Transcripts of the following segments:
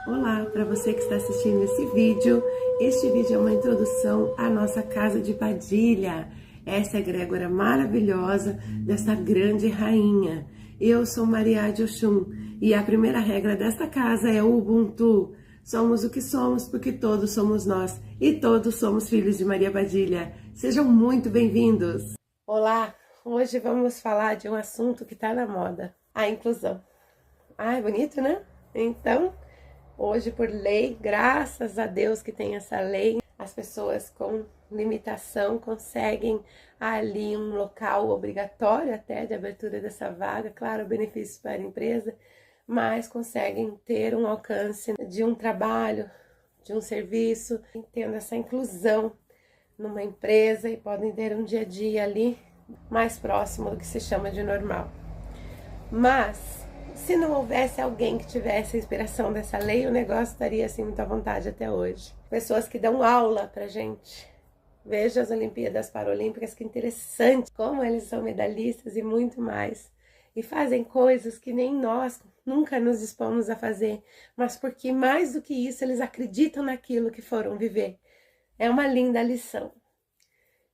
Olá, para você que está assistindo esse vídeo. Este vídeo é uma introdução à nossa casa de Padilha. Essa egrégora maravilhosa dessa grande rainha. Eu sou Maria de Oxum e a primeira regra desta casa é o Ubuntu. Somos o que somos porque todos somos nós e todos somos filhos de Maria Padilha. Sejam muito bem-vindos! Olá, hoje vamos falar de um assunto que está na moda, a inclusão. É bonito, né? Então, hoje por lei, graças a Deus que tem essa lei, as pessoas com limitação conseguem ali um local obrigatório até de abertura dessa vaga, claro, benefícios para a empresa, mas conseguem ter um alcance de um trabalho, de um serviço, tendo essa inclusão numa empresa e podem ter um dia a dia ali mais próximo do que se chama de normal. Mas se não houvesse alguém que tivesse a inspiração dessa lei, o negócio estaria assim muito à vontade até hoje. Pessoas que dão aula pra gente. Veja as Olimpíadas Paralímpicas, que interessante como eles são medalhistas e muito mais. E fazem coisas que nem nós nunca nos dispomos a fazer, mas porque mais do que isso eles acreditam naquilo que foram viver. É uma linda lição.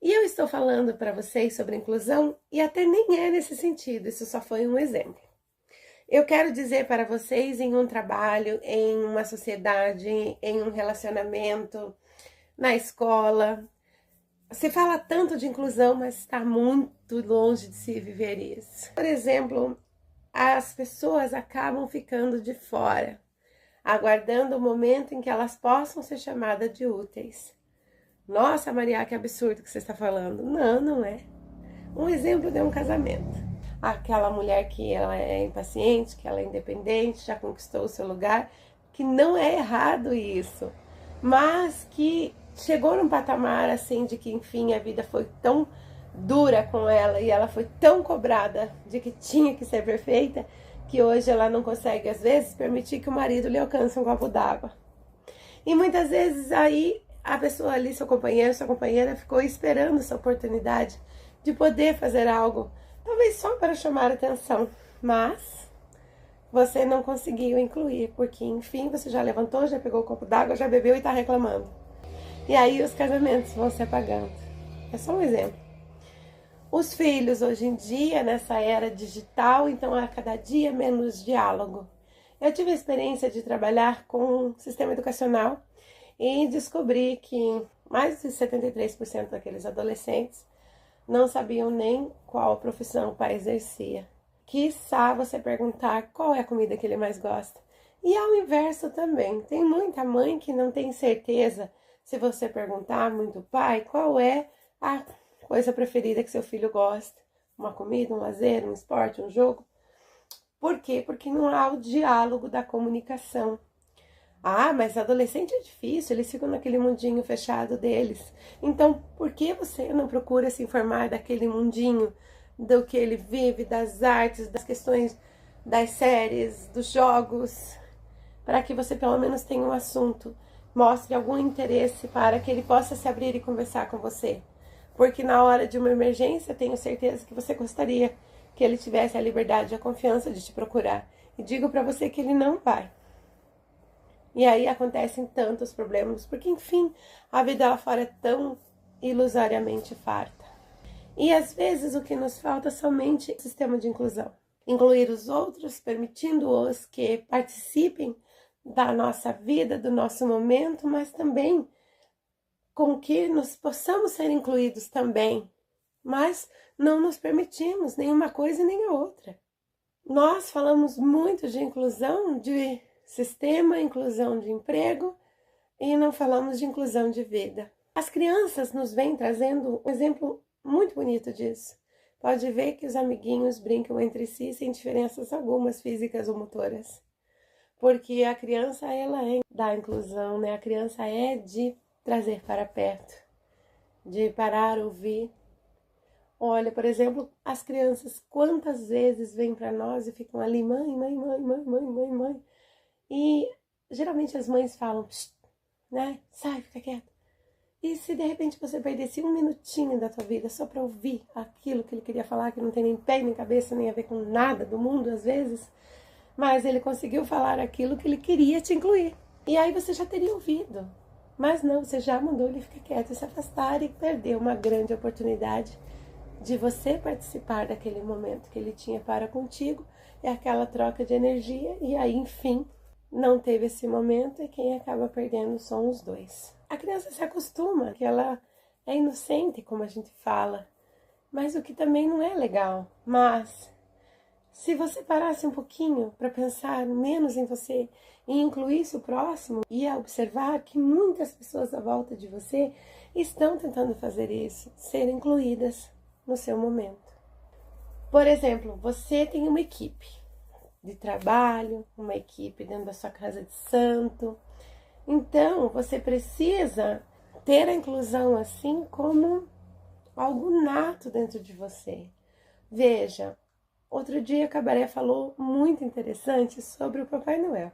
E eu estou falando para vocês sobre inclusão e até nem é nesse sentido, isso só foi um exemplo. Eu quero dizer para vocês em um trabalho, em uma sociedade, em um relacionamento, na escola. Se fala tanto de inclusão, mas está muito longe de se viver isso. Por exemplo, as pessoas acabam ficando de fora, aguardando o momento em que elas possam ser chamadas de úteis. Nossa, Maria, que absurdo que você está falando. Não, não é. Um exemplo de um casamento. Aquela mulher que ela é impaciente, que ela é independente, já conquistou o seu lugar, que não é errado isso, mas que chegou num patamar assim de que, enfim, a vida foi tão dura com ela e ela foi tão cobrada de que tinha que ser perfeita, que hoje ela não consegue, às vezes, permitir que o marido lhe alcance um copo d'água. E muitas vezes aí a pessoa ali, seu companheiro, sua companheira, ficou esperando essa oportunidade de poder fazer algo, talvez só para chamar a atenção, mas você não conseguiu incluir, porque enfim, você já levantou, já pegou o copo d'água, já bebeu e está reclamando. E aí os casamentos vão se apagando. É só um exemplo. Os filhos hoje em dia, nessa era digital, então há cada dia menos diálogo. Eu tive a experiência de trabalhar com um sistema educacional e descobri que mais de 73% daqueles adolescentes não sabiam nem qual profissão o pai exercia. Quiçá você perguntar qual é a comida que ele mais gosta. E ao inverso também, tem muita mãe que não tem certeza, se você perguntar muito pai, qual é a coisa preferida que seu filho gosta. Uma comida, um lazer, um esporte, um jogo. Por quê? Porque não há o diálogo da comunicação. Mas adolescente é difícil, eles ficam naquele mundinho fechado deles. Então, por que você não procura se informar daquele mundinho, do que ele vive, das artes, das questões das séries, dos jogos, para que você pelo menos tenha um assunto, mostre algum interesse para que ele possa se abrir e conversar com você. Porque na hora de uma emergência, tenho certeza que você gostaria que ele tivesse a liberdade e a confiança de te procurar. E digo para você que ele não vai. E aí acontecem tantos problemas, porque enfim, a vida lá fora é tão ilusoriamente farta. E às vezes o que nos falta é somente o sistema de inclusão. Incluir os outros, permitindo-os que participem da nossa vida, do nosso momento, mas também com que nós possamos ser incluídos também. Mas não nos permitimos nem uma coisa nem a outra. Nós falamos muito de inclusão, de sistema, inclusão de emprego, e não falamos de inclusão de vida. As crianças nos vêm trazendo um exemplo muito bonito disso. Pode ver que os amiguinhos brincam entre si sem diferenças algumas físicas ou motoras. Porque a criança, ela é da inclusão, né? A criança é de trazer para perto, de parar, ouvir. Olha, por exemplo, as crianças quantas vezes vêm para nós e ficam ali, mãe, mãe, mãe, mãe, mãe, mãe, mãe. E geralmente as mães falam, né? Sai, fica quieto. E se de repente você perdesse um minutinho da tua vida só para ouvir aquilo que ele queria falar, que não tem nem pé, nem cabeça, nem a ver com nada do mundo às vezes, mas ele conseguiu falar aquilo que ele queria te incluir. E aí você já teria ouvido. Mas não, você já mandou ele ficar quieto e se afastar e perdeu uma grande oportunidade de você participar daquele momento que ele tinha para contigo. É aquela troca de energia e aí, enfim, não teve esse momento e quem acaba perdendo são os dois. A criança se acostuma, que ela é inocente, como a gente fala, mas o que também não é legal. Mas se você parasse um pouquinho para pensar menos em você e incluísse o próximo, ia observar que muitas pessoas à volta de você estão tentando fazer isso, ser incluídas no seu momento. Por exemplo, você tem uma equipe de trabalho, uma equipe dentro da sua casa de santo. Então, você precisa ter a inclusão assim como algo nato dentro de você. Veja, outro dia a Cabaré falou muito interessante sobre o Papai Noel.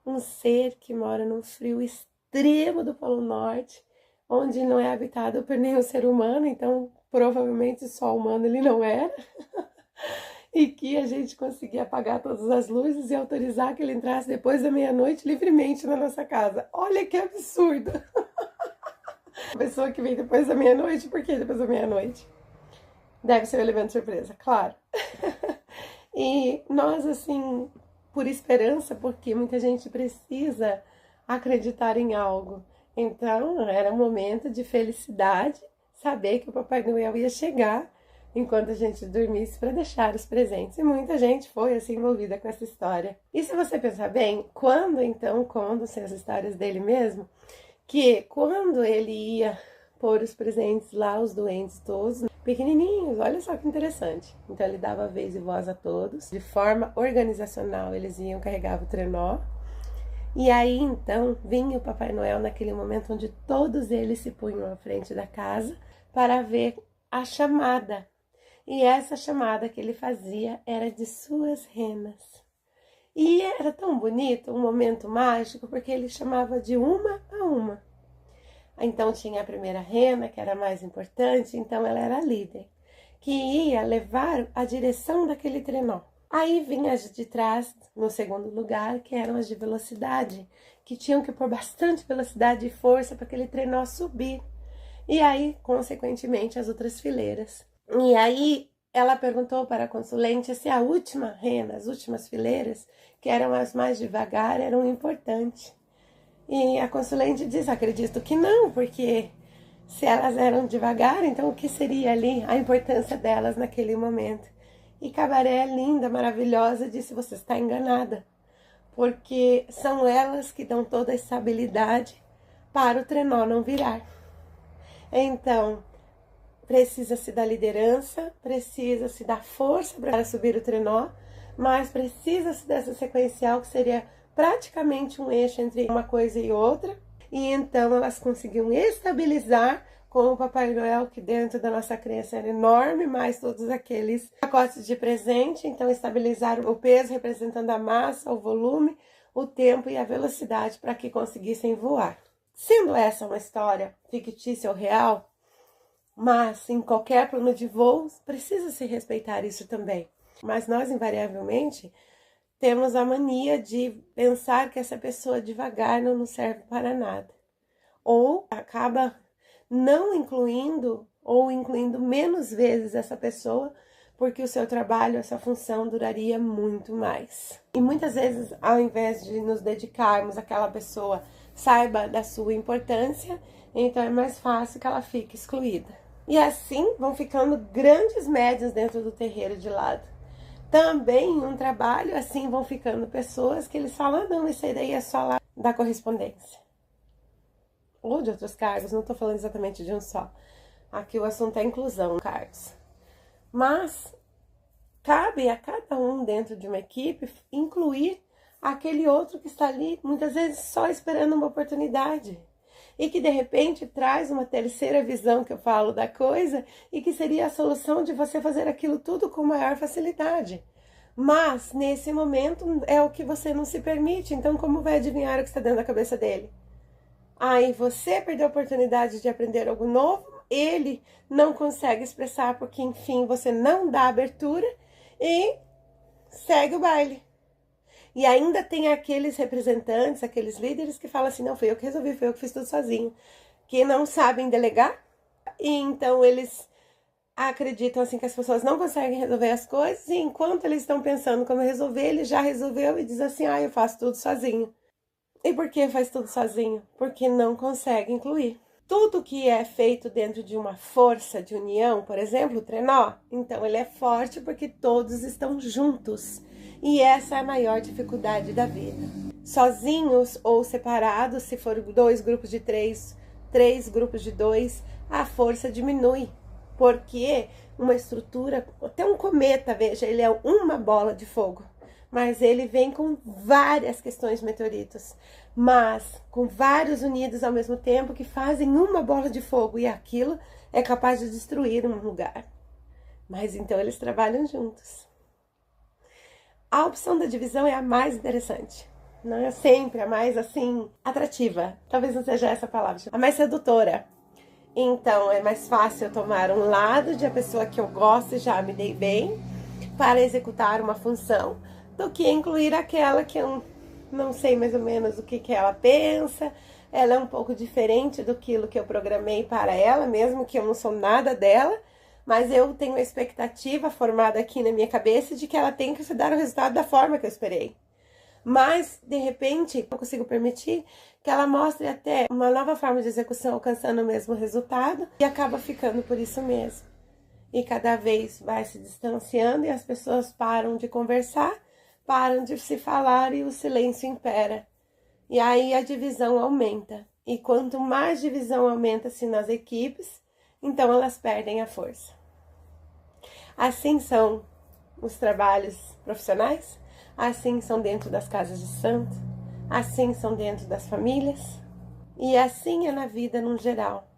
Um ser que mora no frio extremo do Polo Norte, onde não é habitado por nenhum ser humano, então provavelmente só humano ele não era. E que a gente conseguia apagar todas as luzes e autorizar que ele entrasse depois da meia-noite livremente na nossa casa. Olha que absurdo! A pessoa que vem depois da meia-noite, por que depois da meia-noite? Deve ser um elemento surpresa, claro. E nós, assim, por esperança, porque muita gente precisa acreditar em algo. Então, era um momento de felicidade saber que o Papai Noel ia chegar enquanto a gente dormisse para deixar os presentes. E muita gente foi assim envolvida com essa história. E se você pensar bem, quando então contam-se as histórias dele mesmo, que quando ele ia pôr os presentes lá, os doentes todos, pequenininhos, olha só que interessante. Então ele dava vez e voz a todos, de forma organizacional eles iam carregar o trenó. E aí então vinha o Papai Noel naquele momento onde todos eles se punham à frente da casa para ver a chamada. E essa chamada que ele fazia era de suas renas. E era tão bonito, um momento mágico, porque ele chamava de uma a uma. Então tinha a primeira rena, que era a mais importante, então ela era a líder, que ia levar a direção daquele trenó. Aí vinha as de trás, no segundo lugar, que eram as de velocidade, que tinham que pôr bastante velocidade e força para aquele trenó subir. E aí, consequentemente, as outras fileiras. E aí, ela perguntou para a consulente se a última rena, as últimas fileiras, que eram as mais devagar, eram importantes. E a consulente diz, acredito que não, porque se elas eram devagar, então o que seria ali a importância delas naquele momento? E Cabaré, linda, maravilhosa, disse, você está enganada, porque são elas que dão toda a estabilidade para o trenó não virar. Então, precisa-se da liderança, precisa-se da força para subir o trenó, mas precisa-se dessa sequencial que seria praticamente um eixo entre uma coisa e outra. E então elas conseguiam estabilizar com o Papai Noel, que dentro da nossa crença era enorme, mais todos aqueles pacotes de presente. Então estabilizar o peso representando a massa, o volume, o tempo e a velocidade para que conseguissem voar. Sendo essa uma história fictícia ou real, mas em qualquer plano de voo precisa se respeitar isso também. Mas nós, invariavelmente, temos a mania de pensar que essa pessoa devagar não nos serve para nada. Ou acaba não incluindo ou incluindo menos vezes essa pessoa, porque o seu trabalho, essa função duraria muito mais. E muitas vezes, ao invés de nos dedicarmos àquela pessoa, saiba da sua importância, então é mais fácil que ela fique excluída. E assim vão ficando grandes médias dentro do terreiro de lado. Também em um trabalho, assim vão ficando pessoas que eles falam, ah, não, isso aí daí é só lá da correspondência. Ou de outros cargos, não estou falando exatamente de um só. Aqui o assunto é inclusão, cargos. Mas cabe a cada um dentro de uma equipe incluir aquele outro que está ali, muitas vezes só esperando uma oportunidade. E que de repente traz uma terceira visão que eu falo da coisa e que seria a solução de você fazer aquilo tudo com maior facilidade. Mas nesse momento é o que você não se permite, então como vai adivinhar o que está dentro da cabeça dele? Aí você perdeu a oportunidade de aprender algo novo, ele não consegue expressar porque enfim você não dá abertura e segue o baile. E ainda tem aqueles representantes, aqueles líderes que falam assim, não, fui eu que resolvi, fui eu que fiz tudo sozinho. Que não sabem delegar, e então eles acreditam assim que as pessoas não conseguem resolver as coisas, e enquanto eles estão pensando como resolver, ele já resolveu e diz assim, eu faço tudo sozinho. E por que faz tudo sozinho? Porque não consegue incluir. Tudo que é feito dentro de uma força de união, por exemplo, o trenó, então ele é forte porque todos estão juntos. E essa é a maior dificuldade da vida. Sozinhos ou separados, se for 2 grupos de 3, 3 grupos de 2, a força diminui. Porque uma estrutura, até um cometa, veja, ele é uma bola de fogo. Mas ele vem com várias questões meteoritos, mas com vários unidos ao mesmo tempo que fazem uma bola de fogo, e aquilo é capaz de destruir um lugar. Mas então eles trabalham juntos. A opção da divisão é a mais interessante. Não é sempre a mais, assim, atrativa. Talvez não seja essa a palavra. A mais sedutora. Então, é mais fácil eu tomar um lado de a pessoa que eu gosto e já me dei bem para executar uma função, do que incluir aquela que eu não sei mais ou menos o que ela pensa. Ela é um pouco diferente do que eu programei para ela, mesmo que eu não sou nada dela, mas eu tenho a expectativa formada aqui na minha cabeça de que ela tem que se dar o resultado da forma que eu esperei. Mas, de repente, eu consigo permitir que ela mostre até uma nova forma de execução alcançando o mesmo resultado e acaba ficando por isso mesmo. E cada vez vai se distanciando e as pessoas param de conversar, param de se falar e o silêncio impera. E aí a divisão aumenta. E quanto mais divisão aumenta-se nas equipes, então elas perdem a força. Assim são os trabalhos profissionais, assim são dentro das casas de santo, assim são dentro das famílias, e assim é na vida no geral.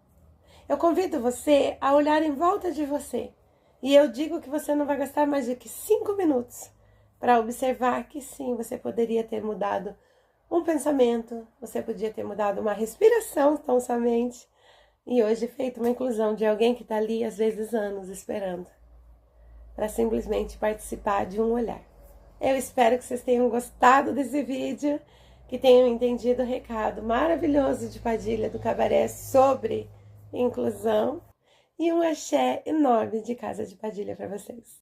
Eu convido você a olhar em volta de você, e eu digo que você não vai gastar mais de que 5 minutos para observar que sim, você poderia ter mudado um pensamento, você podia ter mudado uma respiração tão somente, e hoje feito uma inclusão de alguém que está ali, às vezes anos, esperando, para simplesmente participar de um olhar. Eu espero que vocês tenham gostado desse vídeo, que tenham entendido o recado maravilhoso de Padilha do Cabaré sobre inclusão, e um axé enorme de Casa de Padilha para vocês.